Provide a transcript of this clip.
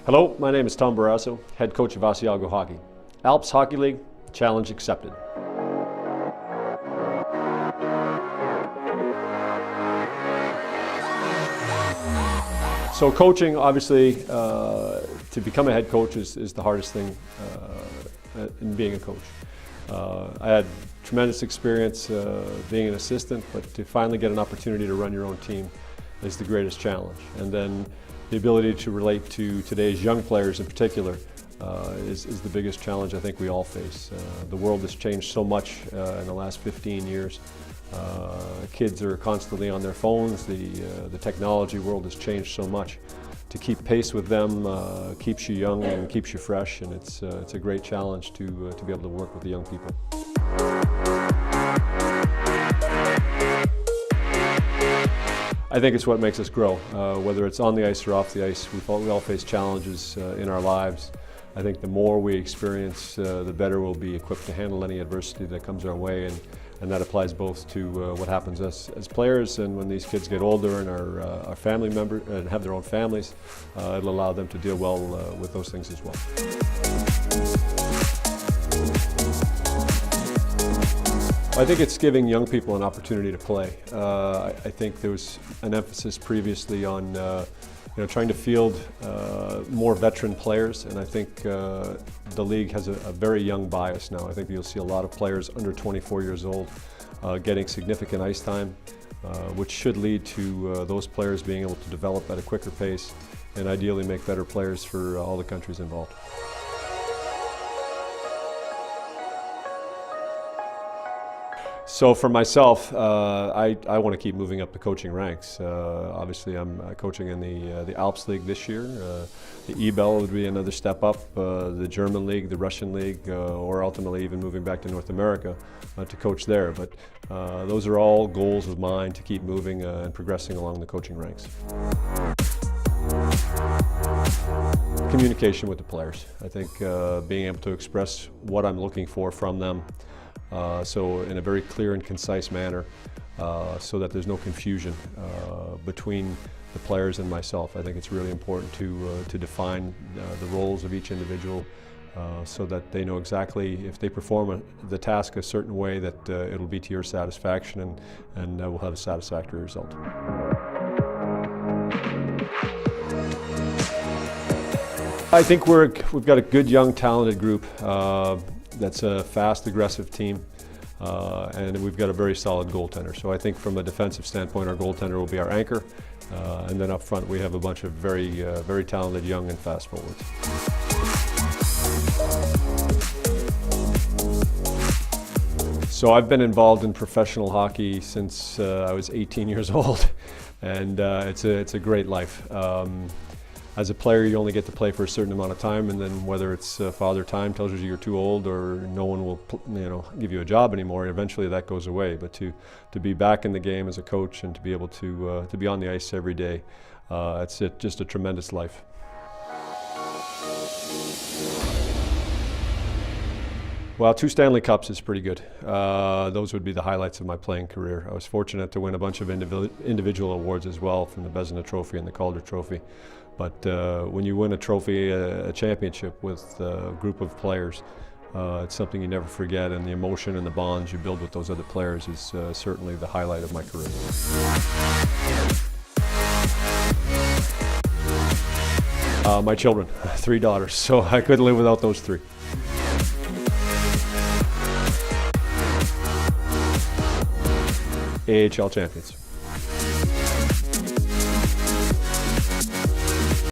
Hello, my name is Tom Barasso, head coach of Asiago Hockey. Alps Hockey League, challenge accepted. So coaching, obviously, to become a head coach is the hardest thing in being a coach. I had tremendous experience being an assistant, but to finally get an opportunity to run your own team is the greatest challenge. And then the ability to relate to today's young players in particular is the biggest challenge I think we all face. The world has changed so much in the last 15 years. Kids are constantly on their phones. The technology world has changed so much. To keep pace with them keeps you young and keeps you fresh, and it's a great challenge to be able to work with the young people. I think it's what makes us grow, whether it's on the ice or off the ice. We all face challenges in our lives. I think the more we experience, the better we'll be equipped to handle any adversity that comes our way, and that applies both to what happens as players, and when these kids get older and are family members and have their own families, it'll allow them to deal well with those things as well. I think it's giving young people an opportunity to play. I think there was an emphasis previously on trying to field more veteran players, and I think the league has a very young bias now. I think you'll see a lot of players under 24 years old getting significant ice time, which should lead to those players being able to develop at a quicker pace and ideally make better players for all the countries involved. So for myself, I want to keep moving up the coaching ranks. Obviously, I'm coaching in the Alps League this year. The EBEL would be another step up, the German League, the Russian League, or ultimately even moving back to North America to coach there. But those are all goals of mine to keep moving and progressing along the coaching ranks. Communication with the players. I think being able to express what I'm looking for from them, so in a very clear and concise manner, so that there's no confusion between the players and myself. I think it's really important to define the roles of each individual so that they know exactly if they perform the task a certain way that it'll be to your satisfaction and we'll have a satisfactory result. I think we've got a good, young, talented group. That's a fast, aggressive team, and we've got a very solid goaltender. So I think from a defensive standpoint, our goaltender will be our anchor, and then up front we have a bunch of very talented, young and fast forwards. So I've been involved in professional hockey since I was 18 years old, and it's a great life. As a player, you only get to play for a certain amount of time, and then whether it's Father Time tells you you're too old or no one will give you a job anymore, eventually that goes away. But to be back in the game as a coach and to be able to be on the ice every day, it's just a tremendous life. Well, 2 Stanley Cups is pretty good. Those would be the highlights of my playing career. I was fortunate to win a bunch of individual awards as well, from the Vezina Trophy and the Calder Trophy. But when you win a trophy, a championship with a group of players, it's something you never forget, and the emotion and the bonds you build with those other players is certainly the highlight of my career. My children, 3 daughters, so I couldn't live without those 3. AHL champions.